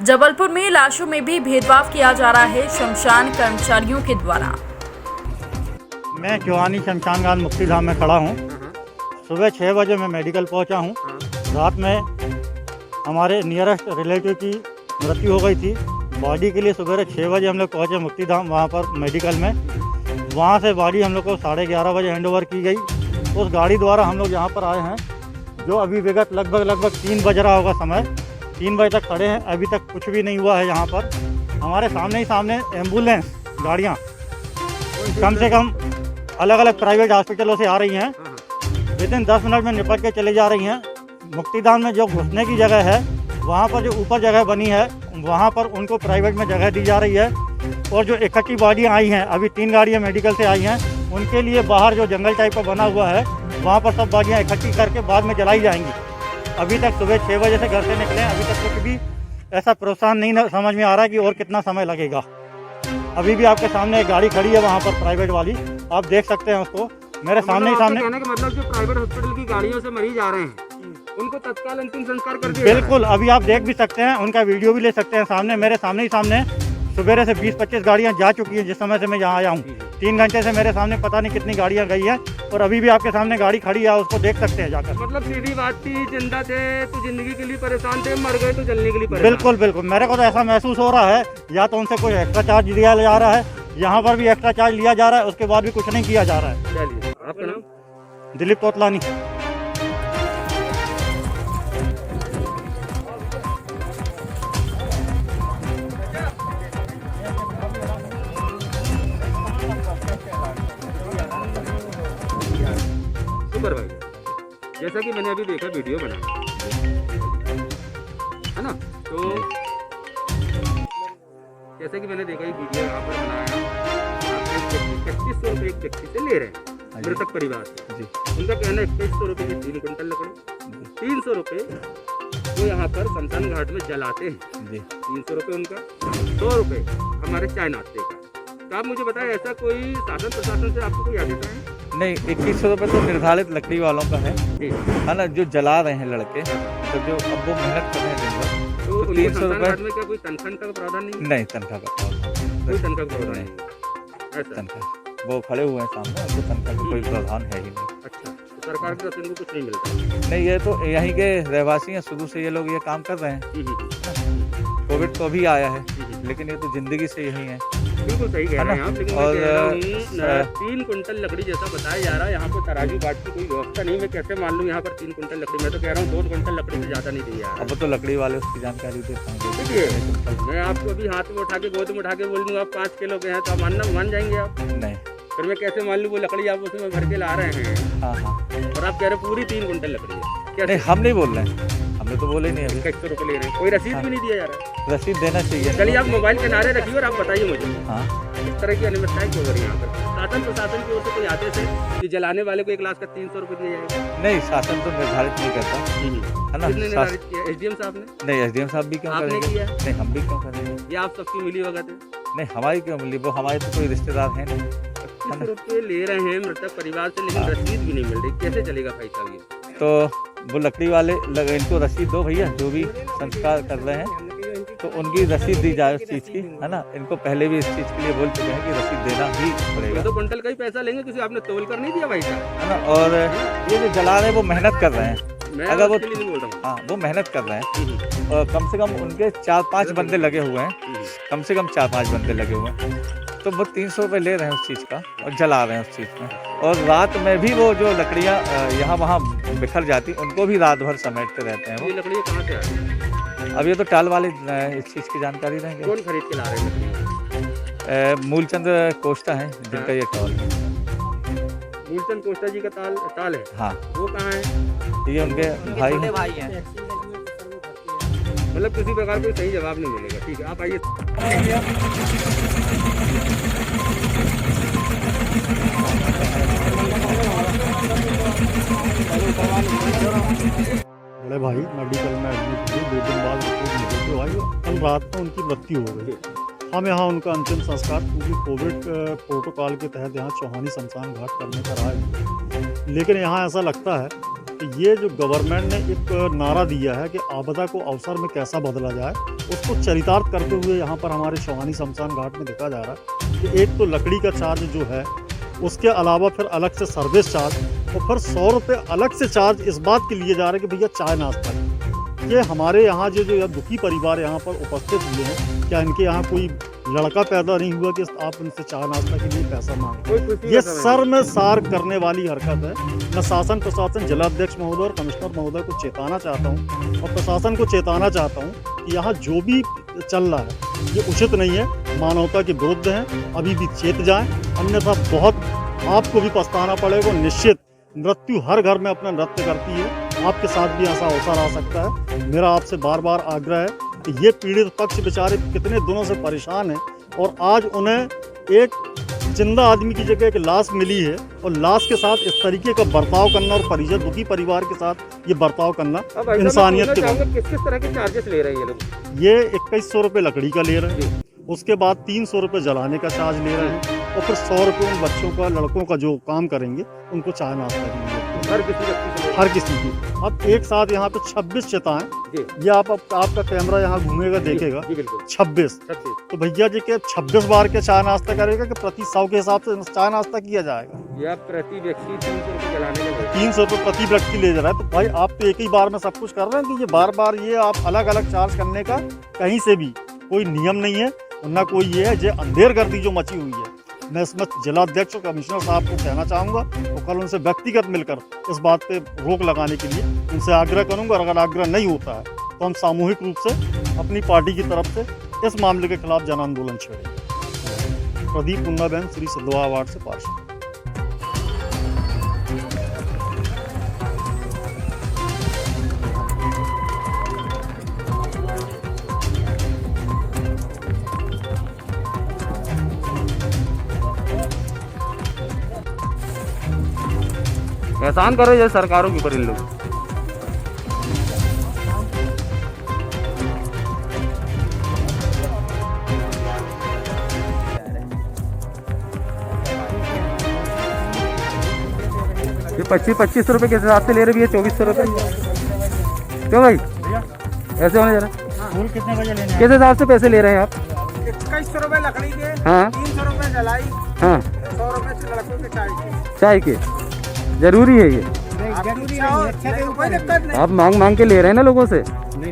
जबलपुर में लाशों में भी भेदभाव किया जा रहा है शमशान कर्मचारियों के द्वारा। मैं चौहानी शमशान घाट मुक्तिधाम में खड़ा हूँ। सुबह 6 बजे मैं मेडिकल पहुँचा हूँ। रात में हमारे नियरेस्ट रिलेटिव की मृत्यु हो गई थी। बॉडी के लिए सुबह 6 बजे हम लोग पहुँचे मुक्तिधाम, वहाँ पर मेडिकल में। वहाँ से बॉडी हम लोग को 11:30 बजे हैंडओवर की गई। उस गाड़ी द्वारा हम लोग यहाँ पर आए हैं, जो अभी विगत लगभग 3 बज रहा होगा समय। 3 बजे तक खड़े हैं, अभी तक कुछ भी नहीं हुआ है। यहाँ पर हमारे सामने एम्बुलेंस गाड़ियाँ कम से कम अलग अलग प्राइवेट हॉस्पिटलों से आ रही हैं। विदिन 10 मिनट में निपट के चली जा रही हैं। मुक्तिधाम में जो घुसने की जगह है, वहाँ पर जो ऊपर जगह बनी है, वहाँ पर उनको प्राइवेट में जगह दी जा रही है। और जो इकट्ठी बॉडियाँ आई हैं, अभी 3 गाड़ियाँ मेडिकल से आई हैं, उनके लिए बाहर जो जंगल टाइप का बना हुआ है, वहाँ पर सब बॉडियाँ इकट्ठी करके बाद में जलाई जाएंगी। अभी तक सुबह 6 बजे से घर से निकले हैं, अभी तक कुछ भी ऐसा प्रोत्साहन नहीं समझ में आ रहा है कि और कितना समय लगेगा। अभी भी आपके सामने एक गाड़ी खड़ी है वहाँ पर प्राइवेट वाली, आप देख सकते हैं उसको मेरे सामने ही सामने। कहने का मतलब जो प्राइवेट हॉस्पिटल की गाड़ियों से मरीज आ रहे हैं, उनको तत्काल अंतिम संस्कार कर दिया। बिल्कुल, अभी आप देख भी सकते हैं, उनका वीडियो भी ले सकते हैं। सामने मेरे सामने ही सामने सुबह से 20-25 गाड़ियाँ जा चुकी हैं। जिस समय से मैं यहाँ आया हूँ, 3 घंटे से मेरे सामने पता नहीं कितनी गाड़ियाँ गई हैं, और अभी भी आपके सामने गाड़ी खड़ी है, उसको देख सकते हैं जाकर। मतलब सीधी बात थी, जिंदा थे तो जिंदगी के लिए परेशान थे, मर गए तो जलने के लिए परेशान। बिल्कुल बिल्कुल, मेरे को तो ऐसा महसूस हो रहा है, या तो उनसे कोई एक्स्ट्रा चार्ज लिया जा रहा है, यहाँ पर भी एक्स्ट्रा चार्ज लिया जा रहा है, उसके बाद भी कुछ नहीं किया जा रहा है। चलिए, आपका नाम? दिलीप तोतलानी। सुपरवाइजर, जैसा कि मैंने अभी देखा वीडियो बना है ना, तो जैसे कि मैंने देखा ये वीडियो यहाँ पर बनाया, 2500 रुपये एक व्यक्ति से ले रहे हैं मृतक परिवार से। उनका कहना है 2100 रुपये की 3 कुंटल लकड़ी, 300 रुपये वो यहाँ पर शमशान घाट में जलाते हैं। 300 रुपये उनका, 100 रुपये हमारे चाय नाश्ते का। तो आप मुझे बताएं, ऐसा कोई शासन प्रशासन से आपको कोई आदेश है? नहीं, 2100 रुपये तो निर्धारित लकड़ी वालों का है ना, जो जला रहे हैं लड़के, तो जो अब वो मेहनत कर रहे हैं दिन भर, तो 300 रुपये में क्या कोई तनख्वाह का प्रावधान नहीं? नहीं, तनख्वाह का प्रावधान, कोई तनख्वाह का प्रावधान नहीं। ऐसा तनख्वाह वो खड़े हुए हैं सामने, उनको तनख्वाह का कोई प्रावधान है ही नहीं। अच्छा, तो सरकार की तरफ से इनको कुछ नहीं मिलता? नहीं, ये तो यहीं के रहवासी हैं, शुरू से ये लोग ये काम कर रहे हैं। कोविड तो अभी आया है, लेकिन ये तो जिंदगी से यही है। बिल्कुल सही कह रहे हैं आप, लेकिन और मैं कह रहा हूँ 3 कुंटल लकड़ी जैसा बताया जा रहा है, यहाँ पर तराजू बाट की कोई व्यवस्था नहीं। मैं कैसे मान लूँ यहाँ पर 3 कुंटल लकड़ी? मैं तो कह रहा हूँ 2 कुंटल लकड़ी से ज़्यादा नहीं दी यार। अब तो लकड़ी वाले उसकी जानकारी देते हैं। देखिए, मैं आपको अभी हाथ में उठा के गोद में उठा के बोल दूँ आप 5 किलो के हैं, तो आप मान जाएंगे आप? नहीं, फिर मैं कैसे मान लूँ वो लकड़ी आप उसमें भर के ला रहे हैं? हाँ, और आप कह रहे पूरी 3 कुंटल लकड़ी है? नहीं, हम नहीं बोल रहे हैं, हमने तो बोले नहीं अभी। 2100 रुपये ले रहे हैं, कोई रसीद भी नहीं दिया जा रहा है? रसीद देना चाहिए। चलिए, आप मोबाइल के नारे रखिए और आप बताइए मुझे, हाँ, इस तरह की अनियमितताएं क्यों हो रही है यहाँ पर? शासन प्रशासन की ओर से कोई आदेश है कि जलाने वाले को 1 लाख का 300 रुपये दिया जाएगा? नहीं, शासन तो निर्धारित नहीं करता है ना। किसने निर्धारित किया? SDM साहब ने? नहीं, SDM साहब भी क्यों आपने करेंगे? किया? नहीं, हम भी क्यों करेंगे? ये आप सबकी मिली होगा तो? नहीं, हमारी क्यों मिली? वो हमारे तो कोई रिश्तेदार हैं नहीं। 25 रुपये ले रहे हैं मृतक परिवार से, लेकिन रसीद भी नहीं मिल रही, कैसे चलेगा भाई साहब ये? तो वो लकड़ी वाले इनको रसीद दो भैया, जो भी संस्कार कर रहे हैं, तो उनकी रसीद दी जाए उस चीज़ की, है ना। इनको पहले भी इस चीज़ के लिए बोल चुके हैं कि रसीद देना ही पड़ेगा। तो कुंटल का ही पैसा लेंगे, किसी आपने तोल कर नहीं दिया भाई साहब, है ना। और ये जो जला रहे हैं वो मेहनत कर रहे हैं। मैं अगर वो नहीं बोल रहा हूँ। हाँ, वो मेहनत कर रहे हैं, और कम से कम उनके 4-5 बंदे लगे हुए हैं, कम से कम 4-5 बंदे लगे हुए हैं। तो वो 300 रुपये ले रहे हैं उस चीज़ का, और जला रहे हैं उस चीज़ में। और रात में भी वो जो लकड़ियाँ यहाँ वहाँ बिखर जाती, उनको भी रात भर समेटते रहते हैं। ये लकड़ियाँ कहाँ से आ रही हैं? अब ये तो टाल वाले इस चीज़ की जानकारी देंगे। कौन खरीद के ला रहे हैं लकड़ियाँ? मूलचंद कोष्टा है जिनका ये टॉल है। मूलचंद कोष्टा जी का ताल है? हाँ। वो कहाँ है? ये उनके भाई हैं। मतलब किसी प्रकार कोई सही जवाब नहीं मिलेगा। ठीक है, आप आइए। बड़े भाई मेडिकल में एडमिट हुए, 2 दिन बाद रिपोर्ट निगेटिव आई, कल रात में उनकी मृत्यु हो गई। हम यहाँ उनका अंतिम संस्कार पूरी कोविड प्रोटोकॉल के तहत यहाँ चौहानी शमशान घाट करने का रहा है। लेकिन यहाँ ऐसा लगता है कि ये जो गवर्नमेंट ने एक नारा दिया है कि आपदा को अवसर में कैसा बदला जाए, उसको चरितार्थ करते हुए यहाँ पर हमारे शोहानी शमशान घाट में देखा जा रहा है कि एक तो लकड़ी का चार्ज जो है, उसके अलावा फिर अलग से सर्विस चार्ज और फिर 100 रुपये अलग से चार्ज इस बात के लिए जा रहे हैं कि भैया चाय नाश्ता ये हमारे यहाँ जो दुखी परिवार यहाँ पर उपस्थित हुए हैं, क्या इनके यहाँ कोई लड़का पैदा नहीं हुआ कि आप उनसे चाय नाश्ता के लिए पैसा मांगो? ये सर में सार करने वाली हरकत है। मैं शासन प्रशासन जिलाध्यक्ष महोदय और कमिश्नर महोदय को चेताना चाहता हूँ और प्रशासन को चेताना चाहता हूँ कि यहाँ जो भी चल रहा है ये उचित नहीं है, मानवता के विरुद्ध है। अभी भी चेत जाएं, अन्यथा बहुत आपको भी पछताना पड़ेगा। निश्चित मृत्यु हर घर में अपना नृत्य करती है, आपके साथ भी ऐसा अवसर आ सकता है। मेरा आपसे बार बार आग्रह है कि ये पीड़ित पक्ष बेचारे कितने दिनों से परेशान हैं और आज उन्हें एक जिंदा आदमी की जगह एक लाश मिली है और लाश के साथ इस तरीके का बर्ताव करना और परिजन दुखी परिवार के साथ ये बर्ताव करना इंसानियत के किस तरह के चार्जेस ले रहे हैं ये लोग? ये 2100 रुपये लकड़ी का ले रहे हैं, उसके बाद 300 रुपये जलाने का चार्ज ले रहे हैं और फिर 100 रुपये उन बच्चों का लड़कों का जो काम करेंगे उनको चाय नाश्ता देंगे हर किसी की। अब एक साथ यहाँ पे 26 चिताएं, ये आपका कैमरा यहाँ घूमेगा देखेगा 26। तो भैया जी के 26 बार के चाय नाश्ता करेगा कि प्रति 100 के हिसाब से चाय नाश्ता किया जाएगा? या प्रति व्यक्ति 300 रुपये जलाने का 300 रुपये प्रति व्यक्ति ले जा रहा है। तो भाई आप तो एक ही बार में सब कुछ कर रहे हैं कि ये बार बार ये आप अलग अलग चार्ज करने का कहीं से भी कोई नियम नहीं है और न कोई ये है जो अंधेरगर्दी जो मची हुई है। मैं इसमें जिलाध्यक्ष और कमिश्नर साहब को कहना चाहूँगा और कल उनसे व्यक्तिगत मिलकर इस बात पे रोक लगाने के लिए उनसे आग्रह करूँगा और अगर आग्रह नहीं होता है तो हम सामूहिक रूप से अपनी पार्टी की तरफ से इस मामले के खिलाफ जन आंदोलन छेड़ेंगे। प्रदीप पुन्नाबेन, श्री सिद्धवा वार्ड से पार्षद। एहसान करो जैसे सरकारों के ऊपर इन लोग। ये 25 रुपए के हिसाब से ले रहे भी है, 2400 रुपए क्यों भाई ऐसे होने जा रहा? फूल कितने बजे लेने? किस हिसाब से पैसे ले रहे हैं आप? 2100 रुपए लकड़ी के, हाँ 300 रुपए जलाई, हाँ 100 रुपए से लड़कों के चाय के। जरूरी है ये? कोई दिक्कत नहीं। आप मांग के ले रहे हैं ना लोगों से? नहीं